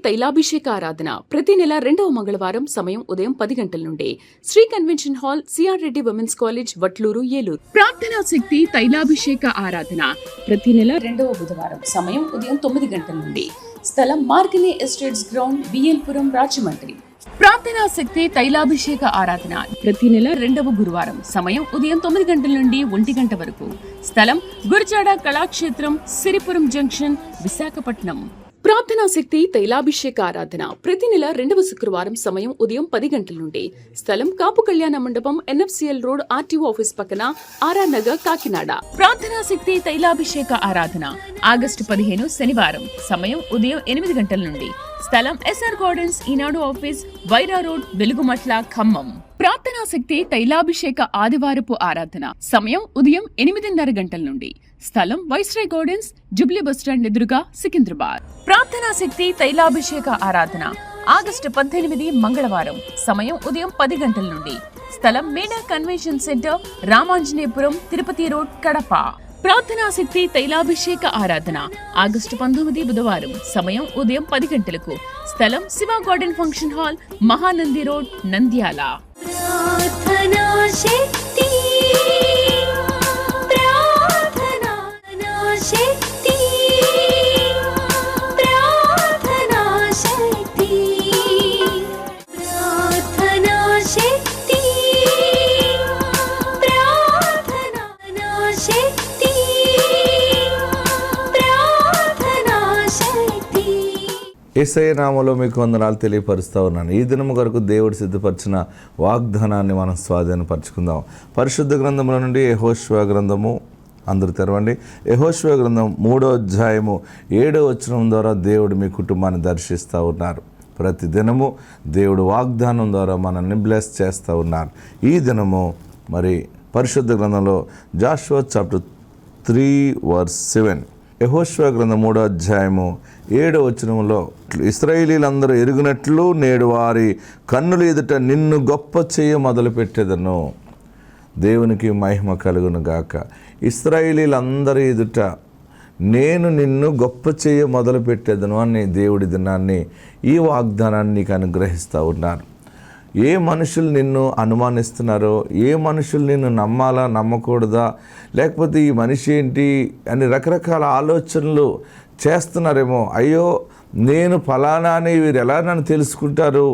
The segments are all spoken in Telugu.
తైలాభిషేక ఆరాధన ప్రతి నెల 2వ మంగళవారం సమయం ఉదయం 10 గంటల నుండి Sri convention hall, CR Reddy women's college, Vatluru, Eluru. ప్రార్థనా శక్తి తైలాభిషేక ఆరాధన ప్రతి నెల 2వ బుధవారం సమయం ఉదయం 9 గంటల నుండి స్థలం మార్గని ఎస్టేట్స్ గ్రౌండ్, బిఎల్పురం, రాజమండ్రి. ప్రార్థనా శక్తి తైలాభిషేక ఆరాధన ప్రతి నెల 2వ గురువారం సమయం ఉదయం 9 గంటల నుండి 1 గంట వరకు స్థలం గురజాడ కళాక్షేత్రం, సిరిపురం జంక్షన్, విశాఖపట్నం. ప్రార్థనా శక్తి తైలాభిషేక ఆరాధన ప్రతి నెల 2వ శుక్రవారం సమయం ఉదయం 10 గంటల నుండి స్థలం కాపు కళ్యాణ మండపం, ఎన్ఎఫ్సిఎల్ రోడ్, ఆర్టీఓ ఆఫీస్ పక్కన, ఆర్ఆర్ నగర్, కాకినాడ. ప్రార్థనా శక్తి తైలాభిషేక ఆరాధన ఆగస్టు 15 శనివారం సమయం ఉదయం 8 గంటల నుండి స్థలం ఎస్ఆర్ గార్డెన్స్, ఈనాడు ఆఫీస్, వైరా రోడ్, వెలుగుమట్ల, ఖమ్మం. ప్రార్థనా శక్తి తైలాభిషేక ఆదివారపు ఆరాధన సమయం ఉదయం 8:30 గంటల నుండి స్థలం వైస్రాయ్ గార్డెన్స్, జుబ్లీ బస్టాండ్ ఎదురుగా, సికింద్రాబాద్. ప్రార్థనా శక్తి తైలాభిషేక ఆరాధన ఆగస్టు 18 మంగళవారం సమయం ఉదయం 10 గంటల నుండి స్థలం Meda convention centre, Ramanjaneyapuram, Tirupati road, Kadapa. ప్రార్థనా శక్తి తైలాభిషేక ఆరాధన ఆగస్టు 19 బుధవారం సమయం ఉదయం 10 గంటలకు స్థలం Shiva garden function hall, Mahanandi road, Nandyal. ప్రార్థనా శక్తి, ప్రార్థనా శక్తి, ప్రార్థనా శక్తి, ప్రార్థనా శక్తి, ప్రార్థనా శక్తి, ప్రార్థనా శక్తి. యేసయ్య నామములో మీకు వందనాలు తెలియపరుస్తూ ఉన్నాను. ఈ దినము కొరకు దేవుడు సిద్ధపరిచిన వాగ్దానాన్ని మనం స్వాధీనపరచుకుందాం. పరిశుద్ధ గ్రంథముల నుండి యెహోషువ గ్రంథము, అందరూ తెరవండి. యెహోషువ గ్రంథం 3వ అధ్యాయము 7వ వచనం ద్వారా దేవుడు మీ కుటుంబాన్ని దర్శిస్తూ ఉన్నారు. ప్రతి దినము దేవుడు వాగ్దానం ద్వారా మనల్ని బ్లెస్ చేస్తూ ఉన్నారు. ఈ దినము మరి పరిశుద్ధ గ్రంథంలో జాషువా చాప్టర్ 3:7, యెహోషువ గ్రంథం 3వ అధ్యాయము 7వ వచనంలో, ఇశ్రాయేలీలందరూ ఎరుగునట్లు నేడు వారి కన్నుల ఎదుట నిన్ను గొప్ప చేయ మొదలుపెట్టేదను. దేవునికి మహిమ కలుగును గాక. ఇశ్రాయేలీలందరి ఎదుట నేను నిన్ను గొప్ప చేయ మొదలుపెట్టేదను అని దేవుడి దినాన్ని, ఈ వాగ్దానాన్ని నీకు అనుగ్రహిస్తూ ఉన్నారు. ఏ మనుషులు నిన్ను అనుమానిస్తున్నారో, ఏ మనుషులు నిన్ను నమ్మాలా నమ్మకూడదా, లేకపోతే ఈ మనిషి ఏంటి అని రకరకాల ఆలోచనలు చేస్తున్నారేమో. అయ్యో నేను ఫలానా అని వీరు ఎలా నన్ను తెలుసుకుంటారు,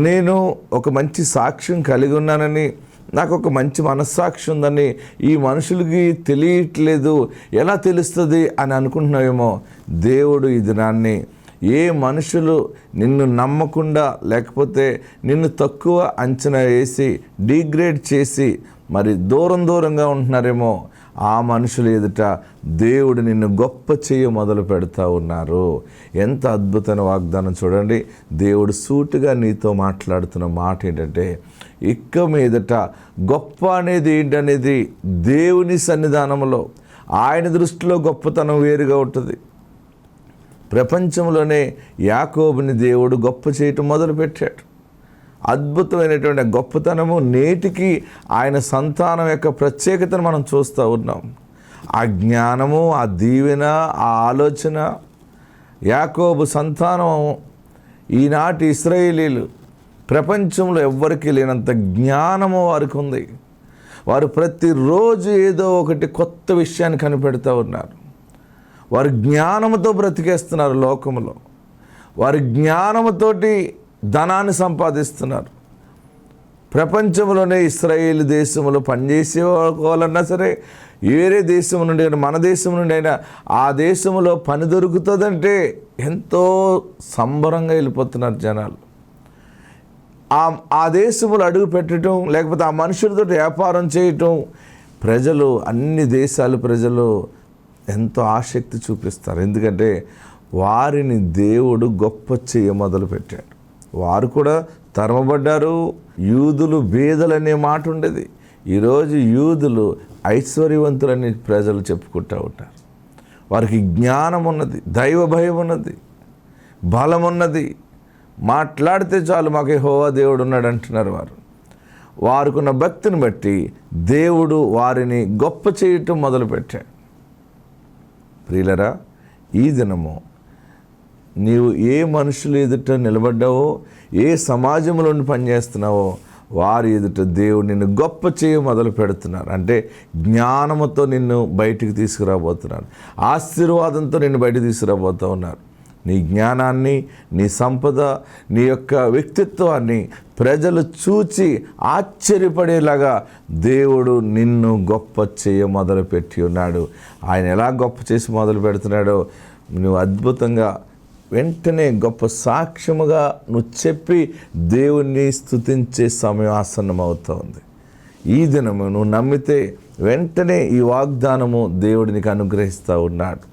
నేను ఒక మంచి సాక్ష్యం కలిగి ఉన్నానని, నాకు ఒక మంచి మనస్సాక్షి ఉందని ఈ మనుషులకి తెలియట్లేదు, ఎలా తెలుస్తుంది అని అనుకుంటున్నావేమో. దేవుడు ఈ దినాన్ని ఏ మనుషులు నిన్ను నమ్మకుండా, లేకపోతే నిన్ను తక్కువ అంచనా వేసి డిగ్రేడ్ చేసి మరి దూరంగా ఉంటున్నారేమో, ఆ మనుషుల ఎదుట దేవుడు నిన్ను గొప్ప చేయ మొదలు పెడతా ఉన్నారు. ఎంత అద్భుతమైన వాగ్దానం చూడండి. దేవుడు సూటిగా నీతో మాట్లాడుతున్న మాట ఏంటంటే, ఇక మీదట గొప్ప అనేది ఏంటనేది దేవుని సన్నిధానంలో, ఆయన దృష్టిలో గొప్పతనం వేరుగా ఉంటుంది. ప్రపంచంలోనే యాకోబుని దేవుడు గొప్ప చేయటం మొదలుపెట్టాడు. అద్భుతమైనటువంటి గొప్పతనము నేటికి ఆయన సంతానం యొక్క ప్రత్యేకతను మనం చూస్తూ ఉన్నాం. ఆ జ్ఞానము, ఆ దీవెన, ఆ ఆలోచన, యాకోబు సంతానం, ఈనాటి ఇశ్రాయేలీలు ప్రపంచంలో ఎవ్వరికీ లేనంత జ్ఞానము వారికి ఉంది. వారు ప్రతిరోజు ఏదో ఒకటి కొత్త విషయాన్ని కనిపెడుతూ ఉన్నారు. వారు జ్ఞానముతో బ్రతికేస్తున్నారు లోకములో. వారి జ్ఞానముతోటి ధనాన్ని సంపాదిస్తున్నారు. ప్రపంచంలోనే ఇశ్రాయేలు దేశంలో పనిచేసే వాళ్ళన్నా సరే, వేరే దేశం నుండి, మన దేశం నుండి అయినా ఆ దేశంలో పని దొరుకుతుందంటే ఎంతో సంబరంగా వెళ్ళిపోతున్నారు జనాలు. ఆ దేశంలో అడుగు పెట్టడం, లేకపోతే ఆ మనుషులతో వ్యాపారం చేయటం, ప్రజలు, అన్ని దేశాల ప్రజలు ఎంతో ఆసక్తి చూపిస్తారు. ఎందుకంటే వారిని దేవుడు గొప్ప చేయ మొదలుపెట్టాడు. వారు కూడా తరమబడ్డారు. యూదులు బేదలనే మాట ఉండేది. ఈరోజు యూదులు ఐశ్వర్యవంతులని ప్రజలు చెప్పుకుంటూ ఉంటారు. వారికి జ్ఞానం ఉన్నది, దైవ భయం ఉన్నది, బలం ఉన్నది. మాట్లాడితే చాలు మాకు యెహోవా దేవుడు ఉన్నాడు అంటున్నారు వారు. వారికున్న భక్తిని బట్టి దేవుడు వారిని గొప్ప చేయటం మొదలుపెట్టాడు. ప్రియులరా, ఈ దినము నీవు ఏ మనుషులు ఎదుట నిలబడ్డావో, ఏ సమాజంలో నుండి పనిచేస్తున్నావో వారి ఎదుట దేవుడు నిన్ను గొప్ప చేయ మొదలు పెడుతున్నారు. అంటే జ్ఞానముతో నిన్ను బయటికి తీసుకురాబోతున్నారు, ఆశీర్వాదంతో నిన్ను బయటికి తీసుకురాబోతూ ఉన్నారు. నీ జ్ఞానాన్ని, నీ సంపద, నీ యొక్క వ్యక్తిత్వాన్ని ప్రజలు చూచి ఆశ్చర్యపడేలాగా దేవుడు నిన్ను గొప్ప చేయ మొదలుపెట్టి ఉన్నాడు. ఆయన ఎలా గొప్ప చేసి మొదలు పెడుతున్నాడో నువ్వు అద్భుతంగా వెంటనే గొప్ప సాక్ష్యముగా నువ్వు చెప్పి దేవుణ్ణి స్తుతించే సమయం ఆసన్నమవుతూ ఉంది. ఈ దినము నువ్వు నమ్మితే వెంటనే ఈ వాగ్దానము దేవుడు నీకు అనుగ్రహిస్తూ ఉన్నాడు.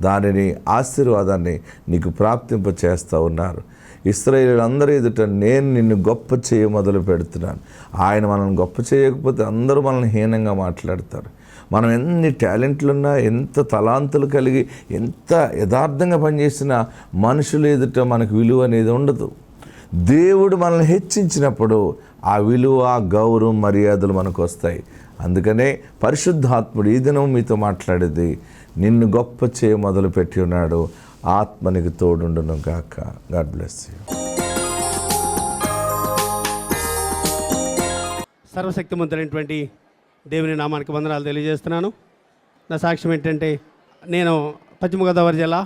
దానిని, ఆశీర్వాదాన్ని నీకు ప్రాప్తింప చేస్తూ ఉన్నారు. ఇశ్రాయేలీయులందరి ఎదుట నేను నిన్ను గొప్ప చేయ మొదలు పెడుతున్నాను. ఆయన మనల్ని గొప్ప చేయకపోతే అందరూ మనల్ని హీనంగా మాట్లాడతారు. మనం ఎన్ని టాలెంట్లున్నా, ఎంత తలాంతులు కలిగి, ఎంత యథార్థంగా పనిచేసినా మనుషుల ఎదుట మనకు విలువ అనేది ఉండదు. దేవుడు మనల్ని హెచ్చించినప్పుడు ఆ విలువ, గౌరవం, మర్యాదలు మనకు వస్తాయి. అందుకనే పరిశుద్ధాత్ముడు ఈ దినం మీతో మాట్లాడేది, నిన్ను గొప్ప చేయ మొదలు పెట్టి ఉన్నాడు. ఆత్మనికి తోడుండును గాక. God bless you. సర్వశక్తిమంతుడైనటువంటి దేవుని నామానికి వందనాలు తెలియజేస్తున్నాను. నా సాక్ష్యం ఏంటంటే, నేను పశ్చిమ గోదావరి జిల్లా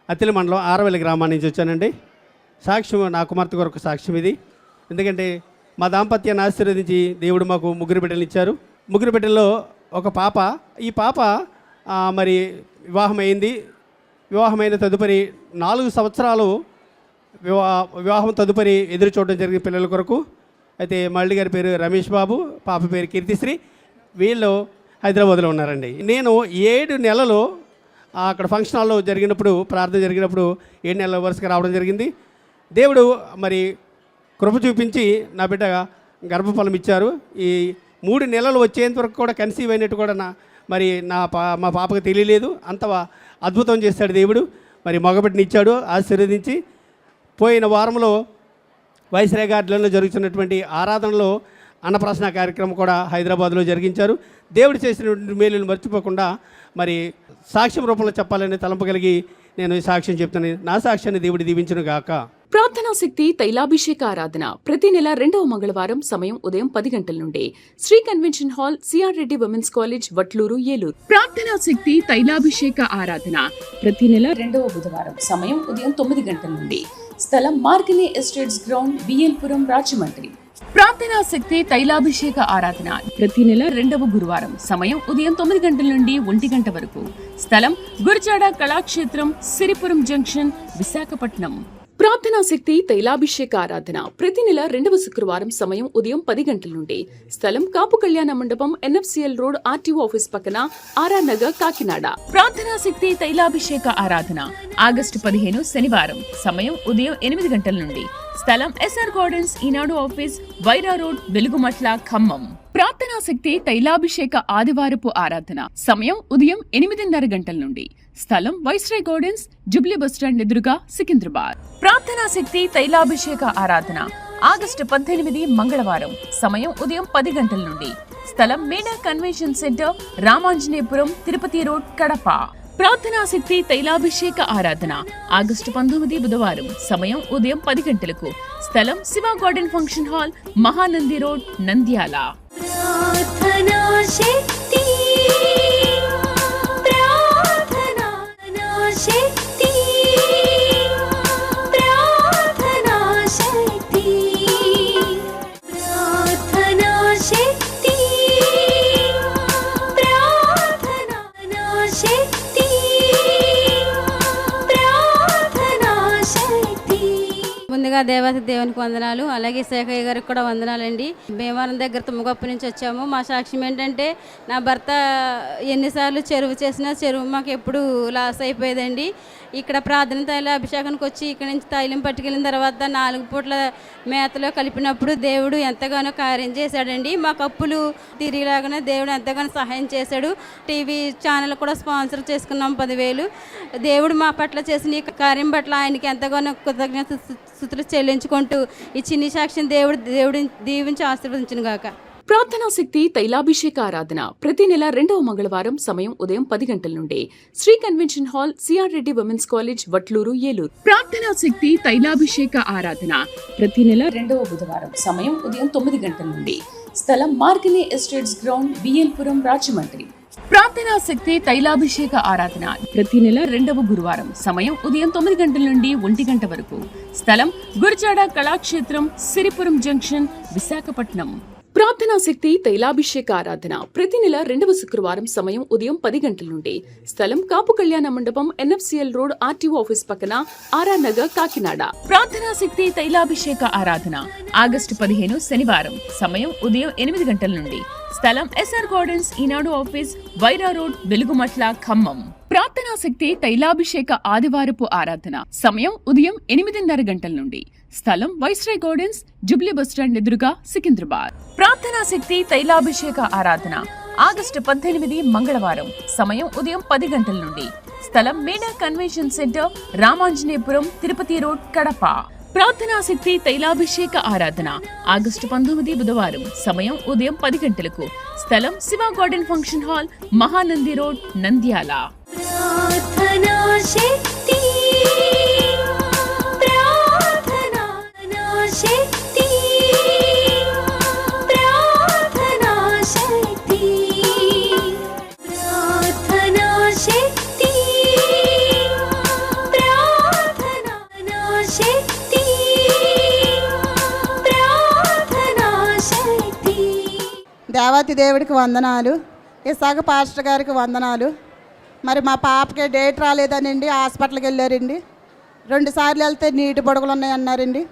అత్తిలి మండలం ఆరవెల్లి గ్రామాన్ని నుంచి వచ్చానండి. సాక్ష్యం నా కుమార్తె కొరకు సాక్ష్యం ఇది. ఎందుకంటే మా దాంపత్యాన్ని ఆశీర్వదించి దేవుడు మాకు ముగ్గురు బిడ్డలు ఇచ్చారు. ముగ్గురు బిడ్డల్లో ఒక పాప, ఈ పాప మరి వివాహమైన తదుపరి 4 సంవత్సరాలు వివాహం తదుపరి ఎదురు చూడడం జరిగింది పిల్లల కొరకు. అయితే మల్లి గారి పేరు రమేష్ బాబు, పాప పేరు కీర్తిశ్రీ. వీళ్ళు హైదరాబాద్లో ఉన్నారండి. నేను 7 నెలలు అక్కడ ఫంక్షన్ హాల్లో జరిగినప్పుడు, ప్రార్థన జరిగినప్పుడు 7 నెలల వరుసగా రావడం జరిగింది. దేవుడు మరి కృప చూపించి నా బిడ్డ గర్భఫలం ఇచ్చారు. ఈ 3 నెలలు వచ్చేంత వరకు కూడా కన్సీవ్ అయినట్టు కూడా మా పాపకు తెలియలేదు. అంత అద్భుతం చేశాడు దేవుడు. మరి మగబిడ్డని ఇచ్చాడు ఆశీర్వదించి. పోయిన వారంలో వైస్రాయ్ గార్డెన్లో జరుగుతున్నటువంటి ఆరాధనలో అన్నప్రాసన కార్యక్రమం కూడా హైదరాబాద్లో జరిగించారు. దేవుడు చేసినటువంటి మేలును మర్చిపోకుండా మరి సాక్ష్యం రూపంలో చెప్పాలని తలంపు కలిగి నేను ఈ సాక్ష్యం చెప్తాను. నా సాక్ష్యాన్ని దేవుడు దీవించును గాక. ప్రార్థనా శక్తి తైలాభిషేక ఆరాధన ప్రతి నెల 2వ మంగళవారం సమయం ఉదయం 10 గంటల నుండి Sri convention hall, CR Reddy women's college, Vatluru, Eluru. ప్రార్థనా శక్తి తైలాభిషేక ఆరాధన ప్రతి నెల 2వ బుధవారం సమయం ఉదయం 9 గంటల నుండి. స్థలం మార్గనే ఎస్టేట్స్ గ్రౌండ్, బిఎల్పురం, రాజమండ్రి. ప్రార్థనా శక్తి తైలాభిషేక ఆరాధన ప్రతి నెల 2వ గురువారం సమయం ఉదయం 9 గంటల నుండి 1 గంట వరకు. స్థలం గురజాడ కళాక్షేత్రం, సిరిపురం జంక్షన్, విశాఖపట్నం. ప్రార్థనా శక్తి తైలాభిషేక ఆరాధన ప్రతి నెల 2వ శుక్రవారం సమయం ఉదయం 10 గంటల నుండి. స్థలం కాపు కళ్యాణ మండపం, ఎన్ఎఫ్సిఎల్ రోడ్, ఆర్టీఓ ఆఫీస్ పక్కన, ఆర్ఆర్ నగర్, కాకినాడ. ప్రార్థనా శక్తి తైలాభిషేక ఆరాధన ఆగస్టు 15 శనివారం సమయం ఉదయం 8 గంటల నుండి. స్థలం ఎస్ఆర్ గార్డెన్స్, ఈనాడు ఆఫీస్, వైరా రోడ్, వెలుగుమట్ల, ఖమ్మం. ప్రార్థనా శక్తి తైలాభిషేక ఆదివారపు ఆరాధన సమయం ఉదయం 8:30 గంటల నుండి. స్థలం వైస్రాయ్ గార్డెన్స్, జుబ్లీ బస్టాండ్ ఎదురుగా, సికింద్రాబాద్. ప్రార్థనా శక్తి తైలాభిషేక ఆరాధన ఆగస్టు 18 మంగళవారం సమయం ఉదయం 10 గంటల నుండి. స్థలం Meda convention centre, Ramanjaneyapuram, Tirupati road, Kadapa. ప్రార్థనా శక్తి తైలాభిషేక ఆరాధన ఆగస్టు 19 బుధవారం సమయం ఉదయం 10 గంటలకు. స్థలం Shiva garden function hall, Mahanandi road, Nandyal. ప్రార్థనా శక్తి, ప్రార్థనా శక్తి, ప్రార్థనా శక్తి, ప్రార్థనా శక్తి, ప్రార్థనా శక్తి, ప్రార్థనా శక్తి. ముందుగా దేవత దేవునికి వందనాలు, అలాగే శేఖయ్య గారికి కూడా వందనాలండి. భీమవరం దగ్గర తుమ్మగొప్ప నుంచి వచ్చాము. మా సాక్ష్యం ఏంటంటే, నా భర్త ఎన్నిసార్లు చెరువు చేసినా చెరువు మాకు ఎప్పుడు లాస్ అయిపోయేదండి. ఇక్కడ ప్రార్థన తైల అభిషేకానికి వచ్చి ఇక్కడ నుంచి తైలం పట్టుకెళ్ళిన తర్వాత 4 పూట్ల మేతలో కలిపినప్పుడు దేవుడు ఎంతగానో కార్యం చేశాడండి. మా కప్పులు తిరిగిలాగానే దేవుడు ఎంతగానో సహాయం చేశాడు. టీవీ ఛానల్ కూడా స్పాన్సర్ చేసుకున్నాం 10,000. దేవుడు మా పట్ల చేసిన ఈ కార్యం పట్ల ఆయనకి ఎంతగానో కృతజ్ఞతలు చెల్లించుకుంటూ ఈ చిన్ని సాక్ష్యం దేవుడు దీవించి ఆశీర్వదించును గాక. ప్రార్థనా శక్తి తైలాభిషేక ఆరాధన ప్రతి నెల 2వ మంగళవారం సమయం ఉదయం 10 గంటల నుండి Sri convention hall CR Reddy women's college Vatluru Eluru. ప్రార్థనా శక్తి తైలాభిషేక ఆరాధన ప్రతి నెల 2వ బుధవారం సమయం ఉదయం 9 గంటల నుండి స్థలం మార్కిని ఎస్టేట్స్ గ్రౌండ్ బిఎల్పురం రాజమండ్రి. ప్రార్థనా శక్తి తైలాభిషేక ఆరాధన ప్రతి నెల 2వ గురువారం సమయం ఉదయం 9 గంటల నుండి 1 గంట వరకు స్థలం గురజాడ కళాక్షేత్రం సిరిపురం జంక్షన్ విశాఖపట్నం. ప్రార్థనా శక్తి తైలాభిషేక ఆరాధన ప్రతి నెల 2వ శుక్రవారం సమయం ఉదయం 10 గంటల నుండి స్థలం కాపు కళ్యాణ మండపం ఎన్ఎఫ్సిఎల్ రోడ్ ఆర్టీఓ ఆఫీస్ పక్కన ఆర్ఆర్ నగర్ కాకినాడ. ప్రార్థనా శక్తి తైలాభిషేక ఆరాధన ఆగస్టు 15 శనివారం సమయం ఉదయం 8 గంటల నుండి స్థలం ఎస్ఆర్ గార్డెన్స్ ఈనాడు ఆఫీస్ వైరా రోడ్ వెలుగుమట్ల ఖమ్మం. ప్రార్థనా శక్తి తైలాభిషేక ఆదివారపు ఆరాధన సమయం ఉదయం 8:30 గంటల నుండి స్థలం వైస్రాయ్ గార్డెన్స్ జుబ్లీ బస్టాండ్ ఎదురుగా సికింద్రాబాద్. ప్రార్థనా శక్తి తైలాభిషేక ఆరాధన ఆగస్టు 18 మంగళవారం సమయం ఉదయం 10 గంటల నుండి స్థలం Meda convention centre Ramanjaneyapuram Tirupati road Kadapa. ప్రార్థనా శక్తి తైలాభిషేక ఆరాధన ఆగస్టు 19 బుధవారం సమయం ఉదయం 10 గంటలకు స్థలం Shiva garden function hall Mahanandi road Nandyal. ప్రార్థనా శక్తి ప్రార్థనా శక్తి ప్రార్థనా శక్తి ప్రార్థనా శక్తి ప్రార్థనా శక్తి ప్రార్థనా శక్తి. దేవాతి దేవుడికి వందనాలు. ఇసాగ పాస్టర్ గారికి వందనాలు. మరి మా పాపకి డేట్ రాలేదనండి హాస్పిటల్కి వెళ్ళారండి. 2 సార్లు వెళ్తే నీటి బొడగలు ఉన్నాయన్నారండి.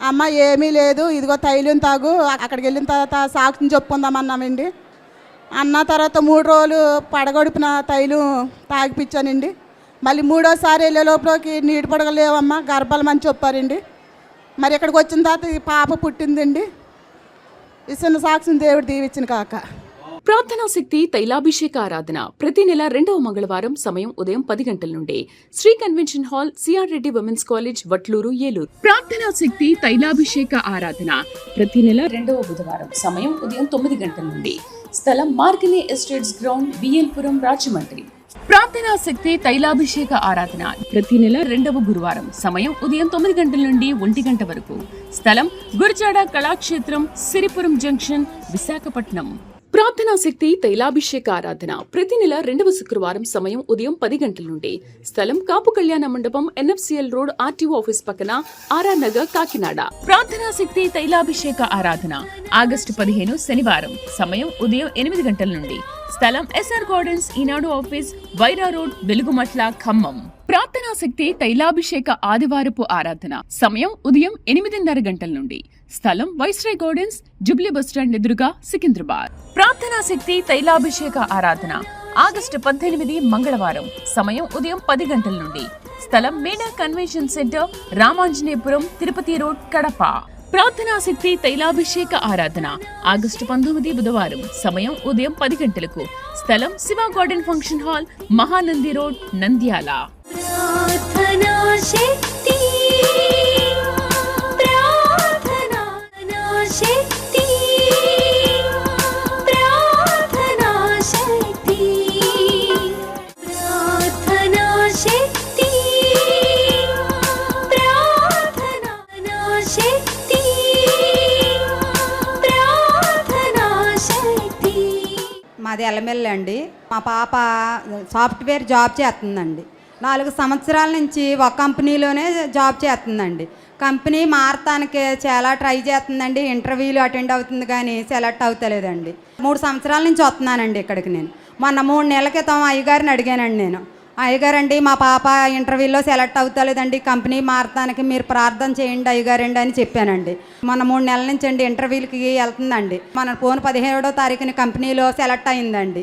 అమ్మ ఏమీ లేదు, ఇదిగో తైలం తాగు, అక్కడికి వెళ్ళిన తర్వాత సాక్షిని చెప్పుకుందామన్నామండి. అన్న తర్వాత 3 రోజులు పడగొడిపిన తైలం తాగిపించానండి. మళ్ళీ 3వసారి వెళ్ళే లోపలికి నీటి బొడగలు లేవమ్మా, గర్భాలమని చెప్పారండి. మరి ఇక్కడికి వచ్చిన తర్వాత ఈ పాప పుట్టిందండి. ఇచ్చిన సాక్షిని దేవుడు దీవించిన కాక. ప్రార్థనా శక్తి తైలాభిషేక ఆరాధన ప్రతి నెల 2వ మంగళవారం సమయం ఉదయం 10 గంటల నుండి Sri convention hall CR Reddy women's college Vatluru Eluru. ప్రార్థనా శక్తి తైలాభిషేక ఆరాధన ప్రతి నెల 2వ బుధవారం సమయం ఉదయం 9 గంటల నుండి స్థలం మార్కిని ఎస్టేట్స్ గ్రౌండ్ బిఎల్పురం రాజమండ్రి. ప్రార్థనా శక్తి తైలాభిషేక ఆరాధన ప్రతి నెల 2వ గురువారం సమయం ఉదయం 9 గంటల నుండి 1 గంట వరకు స్థలం గురజాడ కళాక్షేత్రం సిరిపురం జంక్షన్ విశాఖపట్నం. ప్రార్థనా శక్తి తైలాభిషేక ఆరాధన ప్రతి నెల 2వ శుక్రవారం సమయం ఉదయం 10 గంటల నుండి స్థలం కాపు కళ్యాణ మండపం ఎన్ఎఫ్సిఎల్ రోడ్ ఆర్టీఓ ఆఫీస్ పక్కన ఆర్ఆర్ నగర్ కాకినాడ. ప్రార్థనా శక్తి తైలాభిషేక ఆరాధన ఆగస్టు 15 శనివారం సమయం ఉదయం 8 గంటల నుండి స్థలం ఎస్ఆర్ గార్డెన్స్ ఈనాడు ఆఫీస్ వైరా రోడ్ వెలుగుమట్ల ఖమ్మం. ప్రార్థనా శక్తి తైలాభిషేక ఆదివారపు ఆరాధన సమయం ఉదయం 8:30 గంటల నుండి స్థలం వైస్రాయ్ గార్డెన్స్ జుబ్లీ బస్టాండ్ ఎదురుగా సికింద్రాబాద్. ప్రార్థనా శక్తి తైలాభిషేక ఆరాధన ఆగస్టు 18 మంగళవారం సమయం ఉదయం 10 గంటల నుండి స్థలం Meda convention centre Ramanjaneyapuram Tirupati road Kadapa. ప్రార్థనా శక్తి తైలాభిషేక ఆరాధన ఆగస్టు 19 బుధవారం సమయం ఉదయం 10 గంటలకు స్థలం Shiva garden function hall Mahanandi road Nandyal. ప్రార్థనా శక్తి ప్రార్థనా శక్తి ప్రార్థనా శక్తి ప్రార్థనా శక్తి ప్రార్థనా శక్తి ప్రార్థనా శక్తి. మాది ఎల్లమెల్లి అండి. మా పాప సాఫ్ట్వేర్ జాబ్ చేస్తుందండి. 4 సంవత్సరాల నుంచి ఒక కంపెనీలోనే జాబ్ చేస్తుందండి. కంపెనీ మారటానికి చాలా ట్రై చేస్తుందండి. ఇంటర్వ్యూలు అటెండ్ అవుతుంది కానీ సెలెక్ట్ అవుతలేదండి. 3 సంవత్సరాల నుంచి వస్తున్నానండి ఇక్కడికి. నేను మొన్న 3 నెలల క్రితం అయ్యగారిని అడిగానండి. నేను అయ్యగారండి మా పాప ఇంటర్వ్యూలో సెలెక్ట్ అవుతలేదండి, కంపెనీ మారటానికి మీరు ప్రార్థన చేయండి అయ్యగారండి అని చెప్పానండి. మొన్న 3 నెలల నుంచి అండి ఇంటర్వ్యూలకి వెళ్తుందండి. మన ఫోన్ 17వ తారీఖుని కంపెనీలో సెలెక్ట్ అయిందండి.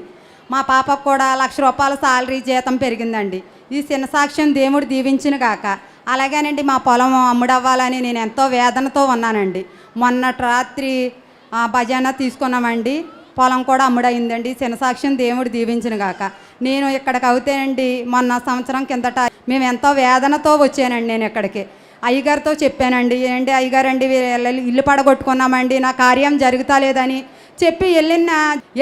మా పాపకు కూడా ₹1,00,000 సాలరీ జీతం పెరిగిందండి. ఈ చిన్న సాక్ష్యం దేవుడు దీవించిన గాక. అలాగేనండి మా పొలం అమ్ముడవ్వాలని నేను ఎంతో వేదనతో ఉన్నానండి. మొన్నటి రాత్రి భజన తీసుకున్నామండి. పొలం కూడా అమ్ముడయిందండి. చిన్న సాక్ష్యం దేవుడు దీవించిన గాక. నేను ఇక్కడికి అవుతానండి మొన్న సంవత్సరం కిందట మేము ఎంతో వేదనతో వచ్చానండి. నేను ఇక్కడికి అయ్యగారితో చెప్పానండి. ఏంటి అయ్యగారండి ఇల్లు పడగొట్టుకున్నామండి, నా కార్యం జరుగుతలేదని చెప్పి వెళ్ళిన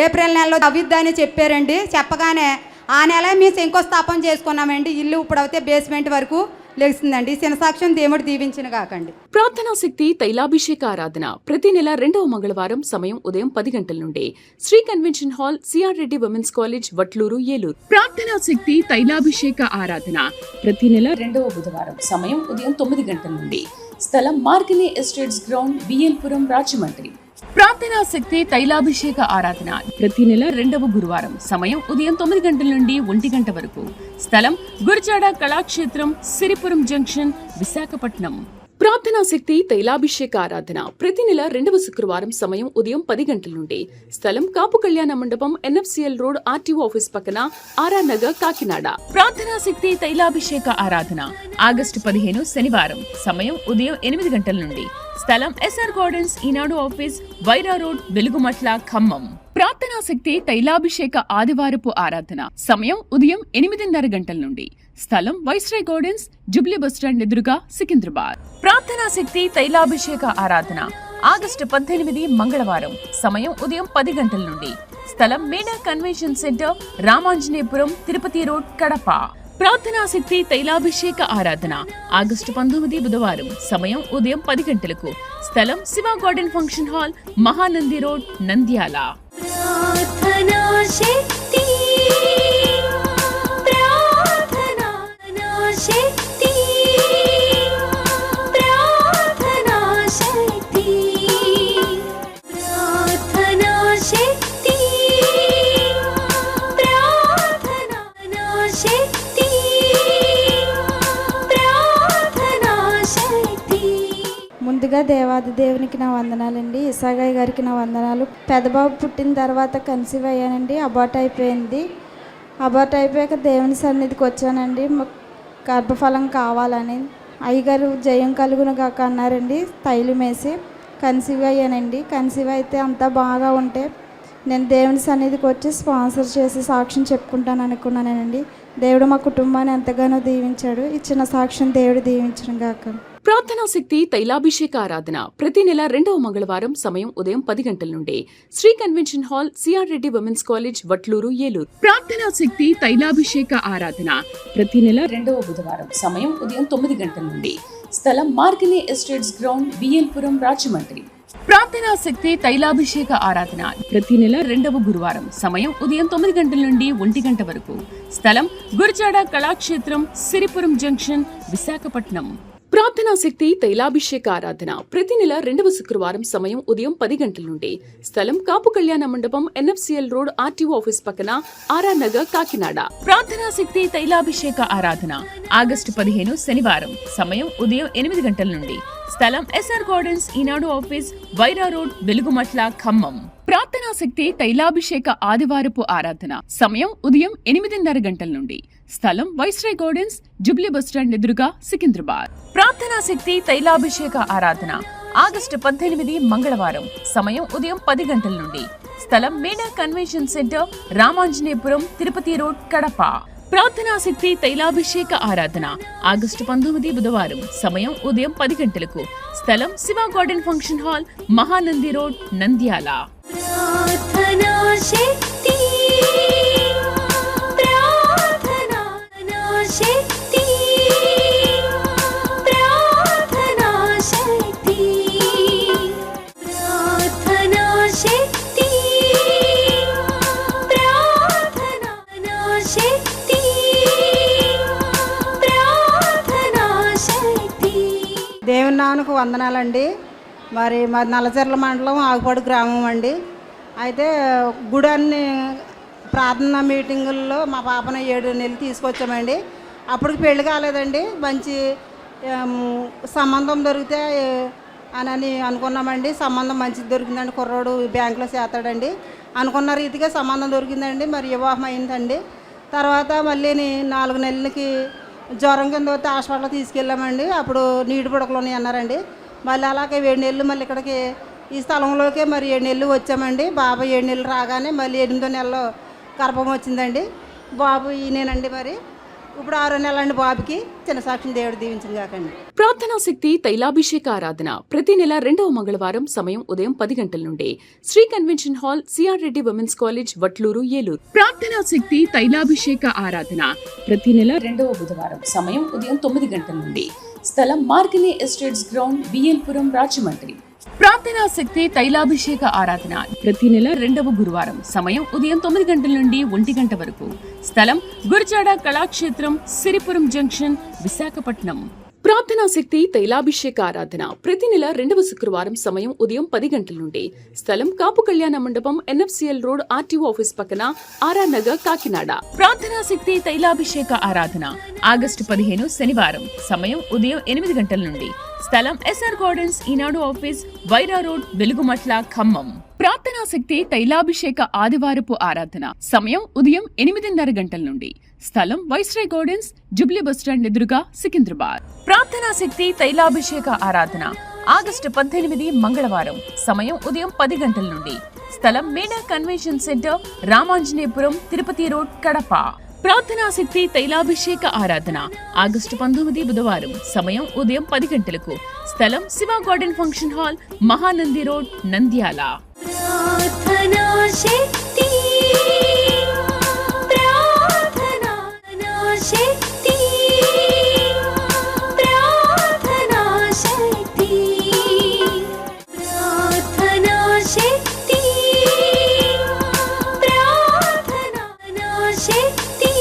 ఏప్రిల్ నెలలో అవిద్దని చెప్పారండి. చెప్పగానే ఆ నెల మేము శంకుస్థాపన చేసుకున్నామండి. ఇల్లు ఇప్పుడైతే బేస్మెంట్ వరకు లెగిసిందండి. శినసాక్ష్యం దేవుడు దీవించిన కాకండి. ప్రార్థనా శక్తి తైలాభిషేక ఆరాధన ప్రతి నెల 2వ మంగళవారం సమయం ఉదయం 10 గంటల నుండి Sri convention hall CR Reddy women's college Vatluru Eluru. ప్రార్థనా శక్తి తైలాభిషేక ఆరాధన ప్రతి నెల 2వ బుధవారం సమయం ఉదయం 9 గంటల నుండి స్థలం మార్గని ఎస్టేట్స్ గ్రౌండ్ బిఎల్పురం రాజమండ్రి. ప్రార్థనా శక్తి తైలాభిషేక ఆరాధన ప్రతి నెల 2వ గురువారం సమయం ఉదయం 9 గంటల నుండి 1 గంట వరకు స్థలం గురజాడ కళాక్షేత్రం సిరిపురం జంక్షన్ విశాఖపట్నం. ప్రార్థనా శక్తి తైలాభిషేక ఆరాధన ప్రతి నెల 2వ శుక్రవారం సమయం ఉదయం 10 గంటల నుండి స్థలం కాపు కళ్యాణ మండపం ఎన్ఎఫ్సిఎల్ రోడ్ ఆర్టీఓ ఆఫీస్ పక్కన ఆర్ఆర్ నగర్ కాకినాడ. ప్రార్థనా శక్తి తైలాభిషేక ఆరాధన ఆగస్టు 15 శనివారం సమయం ఉదయం 8 గంటల నుండి స్థలం ఎస్ఆర్ గార్డెన్స్ ఈనాడు ఆఫీస్ వైరా రోడ్ వెలుగుమట్ల ఖమ్మం. ప్రార్థనా శక్తి తైలాభిషేక ఆదివారపు ఆరాధన సమయం ఉదయం 8:30 గంటల నుండి స్థలం వైస్రాయ్ గార్డెన్స్ జుబ్లీ బస్టాండ్ ఎదురుగా సికింద్రాబాద్. ప్రార్థనా శక్తి తైలాభిషేక ఆరాధన ఆగస్టు 18 మంగళవారం సమయం ఉదయం 10 గంటల నుండి స్థలం Meda convention centre Ramanjaneyapuram Tirupati road Kadapa. ప్రార్థనా శక్తి తైలాభిషేక ఆరాధన ఆగస్టు 19 బుధవారం సమయం ఉదయం 10 గంటలకు స్థలం Shiva garden function hall Mahanandi road Nandyal. ప్రార్థనా శక్తి ప్రార్థనా శక్తి ప్రార్థనా శక్తి ప్రార్థనా శక్తి ప్రార్థనా శక్తి ప్రార్థనా శక్తి. ముందుగా దేవాది దేవునికి నా వందనాలండి. ఇసాగయ్య గారికి నా వందనాలు. పెద్దబాబు పుట్టిన తర్వాత కన్సీవ్ అయ్యానండి. అబార్ట్ అయిపోయింది. అబార్ట్ అయిపోయాక దేవుని సన్నిధికి వచ్చానండి. గర్భఫలం కావాలని అయ్యగారు జయం కలుగును కాక అన్నారండి. తైలం వేసి కన్సీవ్ అయ్యానండి. కన్సీవ్ అయితే అంతా బాగా ఉంటే నేను దేవుని సన్నిధికి వచ్చి స్పాన్సర్ చేసి సాక్ష్యం చెప్పుకుంటాను అనుకున్నానండి. దేవుడు మా కుటుంబాన్ని ఎంతగానో దీవించాడు. ఇచ్చిన సాక్ష్యం దేవుడు దీవించడం కాక. ప్రార్థనా శక్తి తైలాభిషేక ఆరాధన ప్రతి నెల 2వ మంగళవారం సమయం ఉదయం 10 గంటల నుండి Sri convention hall CR Reddy women's college Vatluru Eluru. ప్రార్థనా శక్తి తైలాభిషేక ఆరాధన ప్రతి నెల 2వ బుధవారం సమయం ఉదయం 9 గంటల నుండి స్థలం మార్గని ఎస్టేట్స్ గ్రౌండ్ బిఎల్పురం రాజమండ్రి. ప్రార్థనా శక్తి తైలాభిషేక ఆరాధన ప్రతి నెల 2వ గురువారం సమయం ఉదయం 9 గంటల నుండి 1 గంట వరకు స్థలం గురజాడ కళాక్షేత్రం సిరిపురం జంక్షన్ విశాఖపట్నం. ప్రార్థనా శక్తి తైలాభిషేక ఆరాధన ప్రతి నెల 2వ శుక్రవారం సమయం ఉదయం 10 గంటల నుండి స్థలం కాపు కళ్యాణ మండపం ఎన్ఎఫ్సిఎల్ రోడ్ ఆర్టీఓ ఆఫీస్ పక్కన ఆర్ఆర్ నగర్ కాకినాడ. ప్రార్థనా శక్తి తైలాభిషేక ఆరాధన ఆగస్టు 15 శనివారం సమయం ఉదయం 8 గంటల నుండి స్థలం ఎస్ఆర్ గార్డెన్స్ ఈనాడు ఆఫీస్ వైరా రోడ్ వెలుగుమట్ల ఖమ్మం. ప్రార్థనా శక్తి తైలాభిషేక ఆదివారపు ఆరాధన సమయం ఉదయం 8:30 గంటల నుండి స్థలం వైస్రాయ్ గార్డెన్స్ జుబ్లీ బస్టాండ్ ఎదురుగా సికింద్రాబాద్. ప్రార్థనా శక్తి తైలాభిషేక ఆరాధన ఆగస్టు 18 మంగళవారం సమయం ఉదయం 10 గంటల నుండి స్థలం Meda convention centre Ramanjaneyapuram Tirupati road Kadapa. ప్రార్థనా శక్తి తైలాభిషేక ఆరాధన ఆగస్టు 19 బుధవారం సమయం ఉదయం 10 గంటలకు స్థలం Shiva garden function hall Mahanandi road Nandyal. ప్రార్థనా శక్తి ప్రార్థనా శక్తి ప్రార్థనా శక్తి ప్రార్థనా శక్తి ప్రార్థనా శక్తి ప్రార్థనా శక్తి. దేవుని నాన్నకు వందనాలండి. మరి మాది నల్లచెర్ల మండలం ఆగుపాడు గ్రామం అండి. అయితే గుడాన్ని ప్రార్థన మీటింగుల్లో మా పాపను 7 నెలలు తీసుకొచ్చామండి. అప్పటికి పెళ్లి కాలేదండి. మంచి సంబంధం దొరికితే అని అనుకున్నామండి. సంబంధం మంచిది దొరికిందండి. కుర్రోడు బ్యాంకులో చేస్తాడండి. అనుకున్న రీతిగా సంబంధం దొరికిందండి. మరి వివాహం అయిందండి. తర్వాత మళ్ళీ 4 నెలలకి జ్వరం కింద వస్తే హాస్పిటల్కి తీసుకెళ్ళామండి. అప్పుడు నీటి పుడకలు ఉన్నాయి అన్నారండి. మళ్ళీ అలాగే 7 నెలలు మళ్ళీ ఇక్కడికి ఈ స్థలంలోకే మరి 7 నెలలు వచ్చామండి. బాబు 7 నెలలు రాగానే మళ్ళీ 8వ నెలలో గర్భం వచ్చిందండి. బాబు ఈయనేనండి. మరి ఇప్పుడు 6 నెలలండి బాబుకి. చిన్న సాక్షిని దేవుడు దీవించిన కాకండి. ప్రార్థనా శక్తి తైలాభిషేక ఆరాధన ప్రతి నెల 2వ మంగళవారం సమయం ఉదయం 10 గంటల నుండి Sri convention hall CR Reddy women's college Vatluru Eluru. ప్రార్థనా శక్తి తైలాభిషేక ఆరాధన ప్రతి నెల 2వ బుధవారం సమయం ఉదయం 9 గంటల నుండి స్థలం మార్కిని ఎస్టేట్స్ గ్రౌండ్ బిఎల్పురం రాజమండ్రి. ప్రార్థనా శక్తి తైలాభిషేక ఆరాధన ప్రతి నెల 2వ గురువారం సమయం ఉదయం 9 గంటల నుండి 1 గంట వరకు స్థలం గురజాడ కళాక్షేత్రం సిరిపురం జంక్షన్ విశాఖపట్నం. ప్రార్థనా శక్తి తైలాభిషేక ఆరాధన ప్రతి నెల 2వ శుక్రవారం సమయం ఉదయం 10 గంటల నుండి స్థలం కాపు కళ్యాణ మండపం ఎన్ఎఫ్సిఎల్ రోడ్ ఆర్టీఓ ఆఫీస్ పక్కన ఆర్ఆర్ నగర్ కాకినాడ. ప్రార్థనా శక్తి తైలాభిషేక ఆరాధన ఆగస్టు 15 శనివారం సమయం ఉదయం 8 గంటల నుండి స్థలం ఎస్ఆర్ గార్డెన్స్ ఈనాడు ఆఫీస్ వైరా రోడ్ వెలుగుమట్ల ఖమ్మం. ప్రార్థనా శక్తి తైలాభిషేక ఆదివారపు ఆరాధన సమయం ఉదయం 8:30 గంటల నుండి స్థలం వైస్రాయ్ గార్డెన్స్ జుబ్లీ బస్టాండ్ ఎదురుగా సికింద్రాబాద్. ప్రార్థనా శక్తి తైలాభిషేక ఆరాధన ఆగస్టు 18 మంగళవారం సమయం ఉదయం 10 గంటల నుండి స్థలం Meda convention centre Ramanjaneyapuram Tirupati road Kadapa. ప్రార్థనా శక్తి తైలాభిషేక ఆరాధన ఆగస్టు 19 బుధవారం సమయం ఉదయం 10 గంటలకు స్థలం Shiva garden function hall Mahanandi road Nandyal. ప్రార్థనా శక్తి ప్రార్థనా శక్తి ప్రార్థనా శక్తి ప్రార్థనా శక్తి ప్రార్థనా శక్తి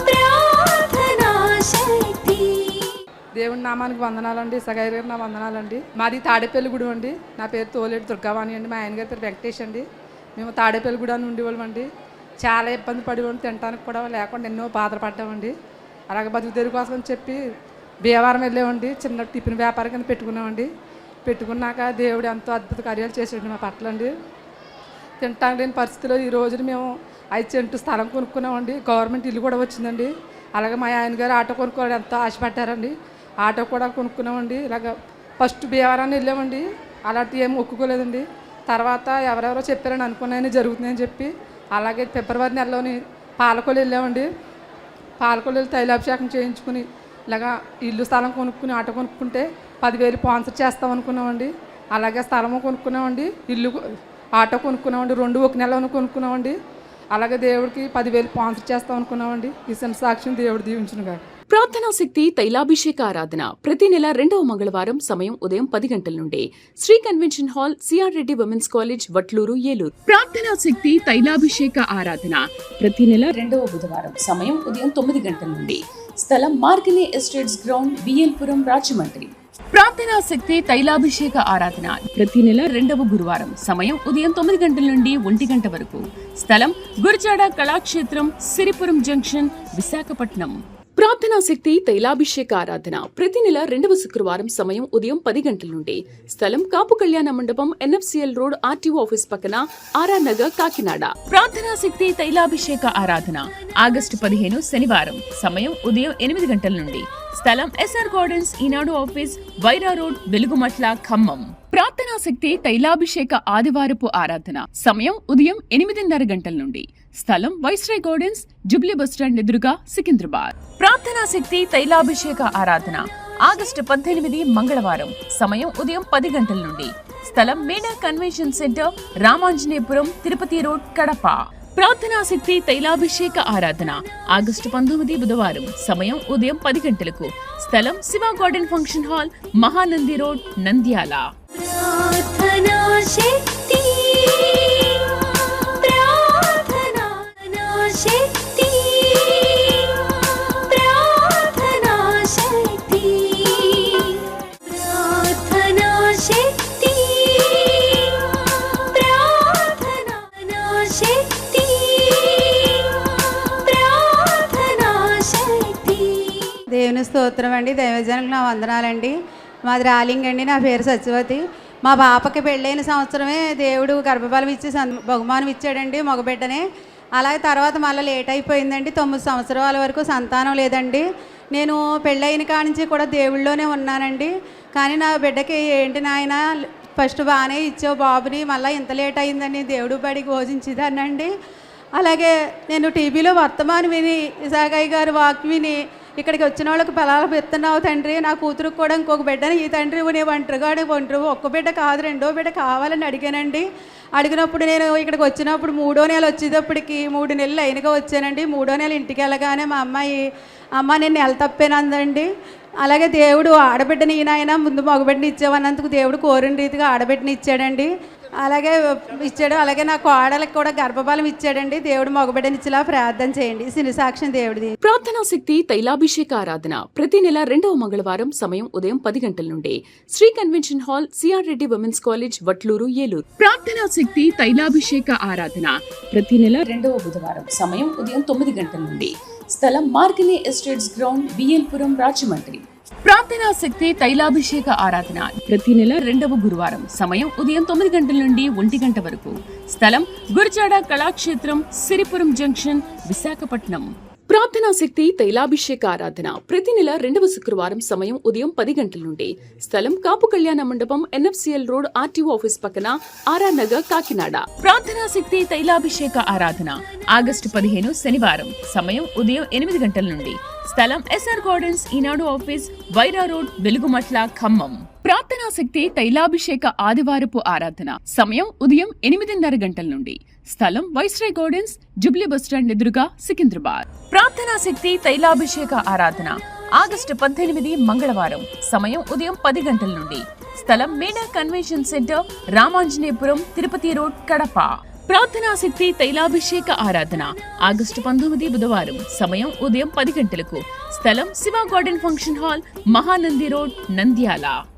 ప్రార్థనా శక్తి. దేవుని నామానికి వందనాలండి. సగైర్ గారు నా వందనాలండి. మాది తాడేపల్లిగూడెం అండి. నా పేరు తోలేటి దుర్గావాణి అండి. మా ఆయన గారి పేరు వెంకటేష్ అండి. మేము తాడేపల్లిగూడెం ఉండేవాళ్ళం అండి. చాలా ఇబ్బంది పడేవాళ్ళం, తినడానికి కూడా లేకుండా ఎన్నో బాధపడ్డామండి. అలాగే బతుకు తెరుగు కోసం అని చెప్పి భీమవరం వెళ్ళామండి. చిన్న టిఫిన్ వ్యాపారం కింద పెట్టుకున్నామండి. పెట్టుకున్నాక దేవుడు ఎంతో అద్భుత కార్యాలు చేసాడు మా పట్ల అండి. తినటానికి లేని పరిస్థితిలో ఈ రోజున మేము 5 సెంటు స్థలం కొనుక్కున్నామండి. గవర్నమెంట్ ఇల్లు కూడా వచ్చిందండి. అలాగే మా ఆయన గారు ఆటో కొనుక్కోవడం ఎంతో ఆశపడ్డారండి. ఆటో కూడా కొనుక్కున్నామండి. ఇలాగ ఫస్ట్ భీమవరాన్ని వెళ్ళామండి. అలాంటివి ఏం ఒప్పుకోలేదండి. తర్వాత ఎవరెవరో చెప్పారని అనుకున్నాయని జరుగుతున్నాయని చెప్పి అలాగే ఫిబ్రవరి నెలలోని పాలకొల్లు వెళ్ళామండి. పాలకొల్లు వెళ్ళి తైలాభిషేకం చేయించుకుని ఇలాగా ఇల్లు స్థలం కొనుక్కుని ఆటో కొనుక్కుంటే 10,000 స్పాన్సర్ చేస్తాం అనుకున్నామండి. అలాగే స్థలము కొనుక్కున్నామండి, ఇల్లు ఆటో కొనుక్కున్నామండి. 2 ఒక నెలలో కొనుక్కున్నామండి. అలాగే దేవుడికి 10,000 స్పాన్సర్ చేస్తాం అనుకున్నామండి. ఈ సాక్ష్యం దేవుడు దీవించునుగా. ప్రార్థనా శక్తి తైలాభిషేక ఆరాధన ప్రతి నెల 2వ మంగళవారం సమయం ఉదయం 10 గంటల నుండి Sri convention hall CR Reddy women's college Vatluru Eluru. ప్రార్థనా శక్తి తైలాభిషేక ఆరాధన ప్రతి నెల 2వ బుధవారం సమయం ఉదయం 9 గంటల నుండి స్థలం మార్కిని ఎస్టేట్స్ గ్రౌండ్ బిఎల్పురం రాజమండ్రి. ప్రార్థనా శక్తి తైలాభిషేక ఆరాధన ప్రతి నెల 2వ గురువారం సమయం ఉదయం 9 గంటల నుండి 1 గంట వరకు స్థలం గురజాడ కళాక్షేత్రం సిరిపురం జంక్షన్ విశాఖపట్నం. ప్రార్థనా శక్తి తైలాభిషేక ఆరాధన ప్రతి నెల 2వ శుక్రవారం సమయం ఉదయం 10 గంటల నుండి స్థలం కాపు కళ్యాణ మండపం ఎన్ఎఫ్సిఎల్ రోడ్ ఆర్టీఓ ఆఫీస్ పక్కన ఆర్ఆర్ నగర్ కాకినాడ. ప్రార్థనా శక్తి తైలాభిషేక ఆరాధన ఆగస్టు 15 శనివారం సమయం ఉదయం 8 గంటల నుండి స్థలం ఎస్ఆర్ గార్డెన్స్ ఈనాడు ఆఫీస్ వైరా రోడ్ వెలుగుమట్ల ఖమ్మం. ప్రార్థనా శక్తి తైలాభిషేక ఆదివారపు ఆరాధన సమయం ఉదయం 8:30 గంటల నుండి స్థలం వైస్రాయ్ గార్డెన్స్ జుబ్లీ బస్టాండ్ ఎదురుగా సికింద్రాబాద్. ప్రార్థనా శక్తి తైలాభిషేక ఆరాధన ఆగస్టు 18 మంగళవారం సమయం ఉదయం 10 గంటల నుండి స్థలం Meda convention centre Ramanjaneyapuram Tirupati road Kadapa. ప్రార్థనా శక్తి తైలాభిషేక ఆరాధన ఆగస్టు 19 బుధవారం సమయం ఉదయం 10 గంటలకు స్థలం Shiva garden function hall Mahanandi road Nandyal. ప్రార్థనా శక్తి ప్రార్థనా శక్తి ప్రార్థనా శక్తి ప్రార్థనా శక్తి ప్రార్థనా శక్తి ప్రార్థనా శక్తి. దేవుని స్తోత్రం అండి. దైవజనులకు నా వందనాలండి. మాది రాలింగ్ అండి. నా పేరు సత్యవతి. మా పాపకి పెళ్ళైన సంవత్సరమే దేవుడు గర్భఫలం ఇచ్చి బహుమానం ఇచ్చాడండి, మగబిడ్డనే. అలాగే తర్వాత మళ్ళీ లేట్ అయిపోయిందండి. 9 సంవత్సరాల వరకు సంతానం లేదండి. నేను పెళ్ళైన కాడి నుంచి కూడా దేవుళ్ళలోనే ఉన్నానండి. కానీ నా బిడ్డకి ఏంటి నాయన ఫస్ట్ బాగానే ఇచ్చావు బాబుని, మళ్ళీ ఇంత లేట్ అయిందని దేవుడు బడికి భోజించేదాన్నండి. అలాగే నేను టీవీలో వర్తమానం విని ఇసాగయ్య గారి వాక్ విని ఇక్కడికి వచ్చిన వాళ్ళకి ఫలాలు పెడుతున్నావు తండ్రి, నా కూతురుకు కూడా ఇంకొక బిడ్డని ఈ తండ్రి నేను ఒంటరి ఒక్క బిడ్డ కాదు 2వ బిడ్డ కావాలని అడిగానండి. అడిగినప్పుడు నేను ఇక్కడికి వచ్చినప్పుడు 3వ నెల వచ్చేటప్పటికి 3 నెలలు అయినగా వచ్చానండి. 3వ నెల ఇంటికి వెళ్ళగానే మా అమ్మ నేను నెల తప్పానందండి. అలాగే దేవుడు ఆడబిడ్డని ఈయన ముందు మగబిడ్డని ఇచ్చావన్నందుకు దేవుడు కోరిన రీతిగా ఆడబిడ్డని ఇచ్చాడండి. అలాగే ఇచ్చాడు. అలాగే నా కోడలకు కూడా గర్భఫలం ఇచ్చాడండి. దేవుడు మగబిడ్డని ఇచ్చేలా ప్రార్థన చేయండి. సిని సాక్ష్యం దేవుడిది. ప్రార్థనా శక్తి తైలాభిషేక ఆరాధన ప్రతి నెల 2వ మంగళవారం సమయం ఉదయం 10 గంటల నుండి Sri convention hall CR Reddy women's college Vatluru Eluru. ప్రార్థనా శక్తి తైలాభిషేక ఆరాధన ప్రతి నెల 2వ బుధవారం సమయం ఉదయం 9 గంటల నుండి స్థలం మార్గని ఎస్టేట్స్ గ్రౌండ్ బిఎల్పురం రాజమండ్రి. ప్రార్థనా శక్తి తైలాభిషేక ఆరాధన ప్రతి నెల 2వ గురువారం సమయం ఉదయం 9 గంటల నుండి 1 గంట వరకు స్థలం గురజాడ కళాక్షేత్రం సిరిపురం జంక్షన్ విశాఖపట్నం. ప్రార్థనా శక్తి తైలాభిషేక ఆరాధన ప్రతి నెల 2వ శుక్రవారం సమయం ఉదయం 10 గంటల నుండి స్థలం కాపు కళ్యాణ మండపం ఎన్ఎఫ్సిఎల్ రోడ్ ఆర్టీఓ ఆఫీస్ పక్కన ఆర్ఆర్ నగర్ కాకినాడ. ప్రార్థనా శక్తి తైలాభిషేక ఆరాధన ఆగస్టు 15 శనివారం సమయం ఉదయం 8 గంటల నుండి స్థలం ఎస్ఆర్ గార్డెన్స్ ఈనాడు ఆఫీస్ వైరా రోడ్ వెలుగుమట్ల ఖమ్మం. ప్రార్థనా శక్తి తైలాభిషేక ఆదివారపు ఆరాధన సమయం ఉదయం 8:30 గంటల నుండి స్థలం వైస్రాయ్ గార్డెన్స్ జుబ్లీ బస్టాండ్ ఎదురుగా సికింద్రాబాద్. ప్రార్థనా శక్తి తైలాభిషేక ఆరాధన ఆగస్టు 18 మంగళవారం సమయం ఉదయం 10 గంటల నుండి స్థలం Meda convention centre Ramanjaneyapuram Tirupati road Kadapa. ప్రార్థనా శక్తి తైలాభిషేక ఆరాధన ఆగస్టు 19 బుధవారం సమయం ఉదయం 10 గంటలకు స్థలం Shiva garden function hall Mahanandi road Nandyal.